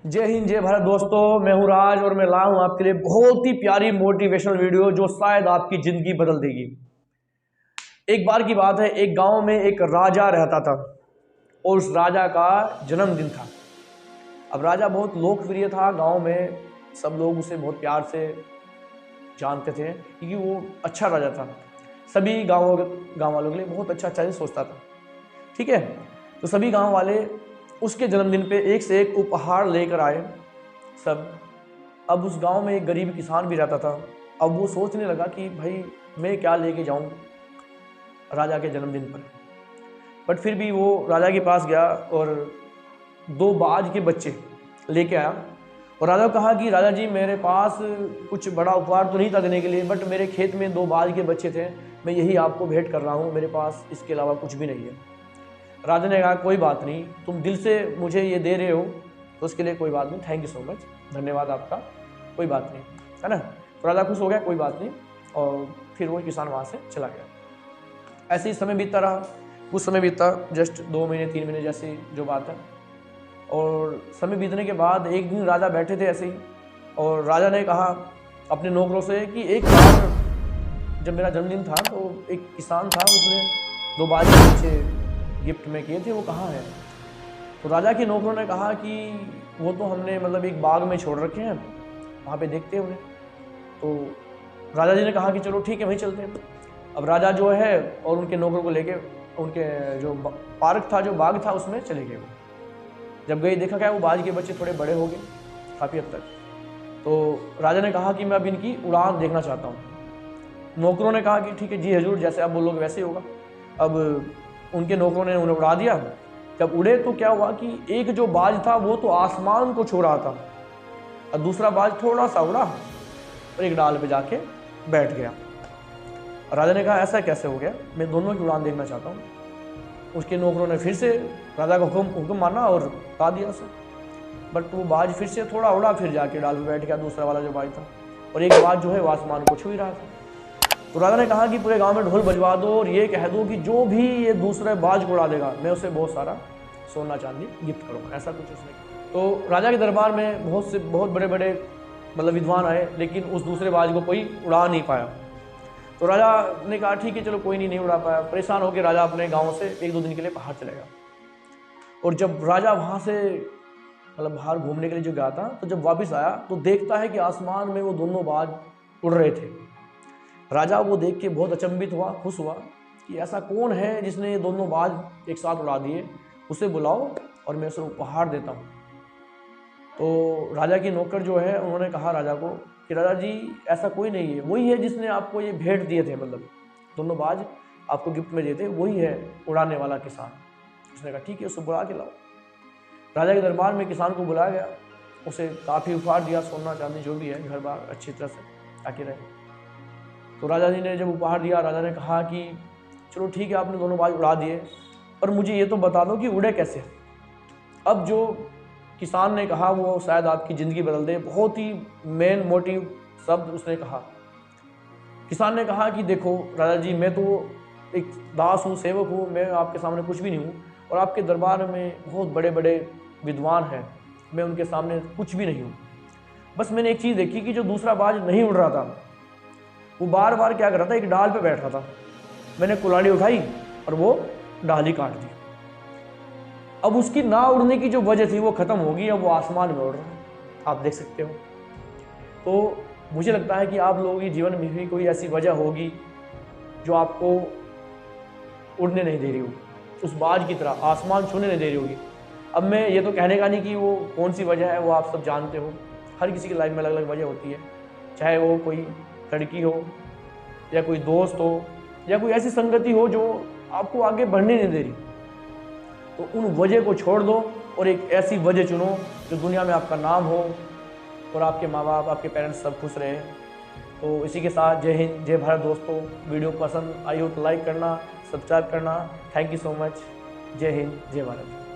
जय हिंद जय भारत दोस्तों, मैं हूं राज और मैं लाया हूं आपके लिए बहुत ही प्यारी मोटिवेशनल वीडियो जो शायद आपकी जिंदगी बदल देगी। एक बार की बात है, एक गांव में एक राजा रहता था और उस राजा का जन्मदिन था। अब राजा बहुत लोकप्रिय था गांव में, सब लोग उसे बहुत प्यार से जानते थे क्योंकि वो अच्छा राजा था। सभी गाँव वालों के लिए बहुत अच्छा ही सोचता था। ठीक है, तो सभी गाँव वाले उसके जन्मदिन पे एक से एक उपहार लेकर आए सब। अब उस गांव में एक गरीब किसान भी रहता था। अब वो सोचने लगा कि भाई मैं क्या लेके जाऊं राजा के जन्मदिन पर। बट फिर भी वो राजा के पास गया और दो बाज के बच्चे लेके आया और राजा को कहा कि राजा जी, मेरे पास कुछ बड़ा उपहार तो नहीं था देने के लिए, बट मेरे खेत में दो बाज के बच्चे थे, मैं यही आपको भेंट कर रहा हूँ, मेरे पास इसके अलावा कुछ भी नहीं है। राजा ने कहा कोई बात नहीं, तुम दिल से मुझे ये दे रहे हो तो उसके लिए कोई बात नहीं, थैंक यू सो मच, धन्यवाद आपका, कोई बात नहीं, है ना। तो राजा खुश हो गया, कोई बात नहीं, और फिर वो किसान वहाँ से चला गया। ऐसे ही समय बीतता रहा, कुछ समय बीता, जस्ट 2 महीने 3 महीने जैसी जो बात है। और समय बीतने के बाद एक दिन राजा बैठे थे ऐसे ही, और राजा ने कहा अपने नौकरों से कि एक बार जब मेरा जन्मदिन था तो एक किसान था, उसने 2 बाज के बच्चे गिफ्ट में किए थे, वो कहाँ है। तो राजा के नौकरों ने कहा कि वो तो हमने मतलब एक बाग में छोड़ रखे हैं, वहाँ पे देखते हैं उन्हें। तो राजा जी ने कहा कि चलो ठीक है, वहीं चलते हैं। अब राजा जो है और उनके नौकरों को लेके उनके जो पार्क था, जो बाग था, उसमें चले गए। जब गए देखा क्या, वो बाज के बच्चे थोड़े बड़े हो गए काफ़ी हद तक। तो राजा ने कहा कि मैं अब इनकी उड़ान देखना चाहता हूँ। नौकरों ने कहा कि ठीक है जी हजूर, जैसे आप बोलोगे वैसे ही होगा। अब उनके नौकरों ने उन्हें उड़ा दिया। जब उड़े तो क्या हुआ कि एक जो बाज था वो तो आसमान को छू रहा था और दूसरा बाज थोड़ा सा उड़ा और एक डाल पे जाके बैठ गया। राजा ने कहा ऐसा कैसे हो गया, मैं दोनों की उड़ान देखना चाहता हूँ। उसके नौकरों ने फिर से राजा का हुक्म माना और उड़ा दिया उसे। बट वो बाज फिर से थोड़ा उड़ा, फिर जाके डाल पे बैठ गया दूसरा वाला जो बाज था, और एक बाज जो है वो आसमान को छू ही रहा था। तो राजा ने कहा कि पूरे गांव में ढोल बजवा दो और ये कह दो कि जो भी ये दूसरे बाज को उड़ा देगा मैं उसे बहुत सारा सोना चांदी गिफ्ट करूँगा, ऐसा कुछ उसने कहा। तो राजा के दरबार में बहुत बड़े बड़े मतलब विद्वान आए, लेकिन उस दूसरे बाज को कोई उड़ा नहीं पाया। तो राजा ने कहा ठीक है चलो कोई नहीं उड़ा पाया। परेशान होकर राजा अपने गाँव से 1-2 दिन के लिए बाहर चले गया। और जब राजा वहाँ से मतलब बाहर घूमने के लिए जो गया था, तो जब वापस आया तो देखता है कि आसमान में वो दोनों बाज उड़ रहे थे। राजा वो देख के बहुत अचंभित हुआ, खुश हुआ कि ऐसा कौन है जिसने ये दोनों बाज एक साथ उड़ा दिए, उसे बुलाओ और मैं उसे उपहार देता हूँ। तो राजा के नौकर जो है उन्होंने कहा राजा को कि राजा जी ऐसा कोई नहीं है, वही है जिसने आपको ये भेंट दिए थे, मतलब दोनों बाज आपको गिफ्ट में दिए थे, वही है उड़ाने वाला किसान। उसने कहा ठीक है, उसे बुला के लाओ। राजा के दरबार में किसान को बुलाया गया, उसे काफ़ी उपहार दिया, सोना चांदी जो भी है, घर बार अच्छी तरह से ताकि रहे। तो राजा जी ने जब उपहार दिया, राजा ने कहा कि चलो ठीक है आपने दोनों बाज उड़ा दिए, पर मुझे ये तो बता दो कि उड़े कैसे। अब जो किसान ने कहा वो शायद आपकी ज़िंदगी बदल दे, बहुत ही मेन मोटिव शब्द उसने कहा। किसान ने कहा कि देखो राजा जी, मैं तो एक दास हूँ, सेवक हूँ, मैं आपके सामने कुछ भी नहीं हूँ, और आपके दरबार में बहुत बड़े बड़े विद्वान हैं, मैं उनके सामने कुछ भी नहीं हूँ। बस मैंने एक चीज़ देखी कि जो दूसरा बाज नहीं उड़ रहा था वो बार बार क्या कर रहा था, एक डाल पे बैठ रहा था। मैंने कुल्हाड़ी उठाई और वो डाल ही काट दी। अब उसकी ना उड़ने की जो वजह थी वो खत्म होगी, अब वो आसमान में उड़ रहा है, आप देख सकते हो। तो मुझे लगता है कि आप लोगों के जीवन में भी कोई ऐसी वजह होगी जो आपको उड़ने नहीं दे रही होगी, उस बाज की तरह आसमान छूने नहीं दे रही होगी। अब मैं ये तो कहने का नहीं कि वो कौन सी वजह है, वो आप सब जानते हो। हर किसी की लाइफ में अलग अलग वजह होती है, चाहे वो कोई लड़की हो या कोई दोस्त हो या कोई ऐसी संगति हो जो आपको आगे बढ़ने नहीं दे रही। तो उन वजह को छोड़ दो और एक ऐसी वजह चुनो जो दुनिया में आपका नाम हो और आपके माँ बाप, आपके पेरेंट्स सब खुश रहे। तो इसी के साथ जय हिंद जय भारत दोस्तों। वीडियो पसंद आई हो तो लाइक करना, सब्सक्राइब करना। Thank you so much. जय हिंद जय भारत।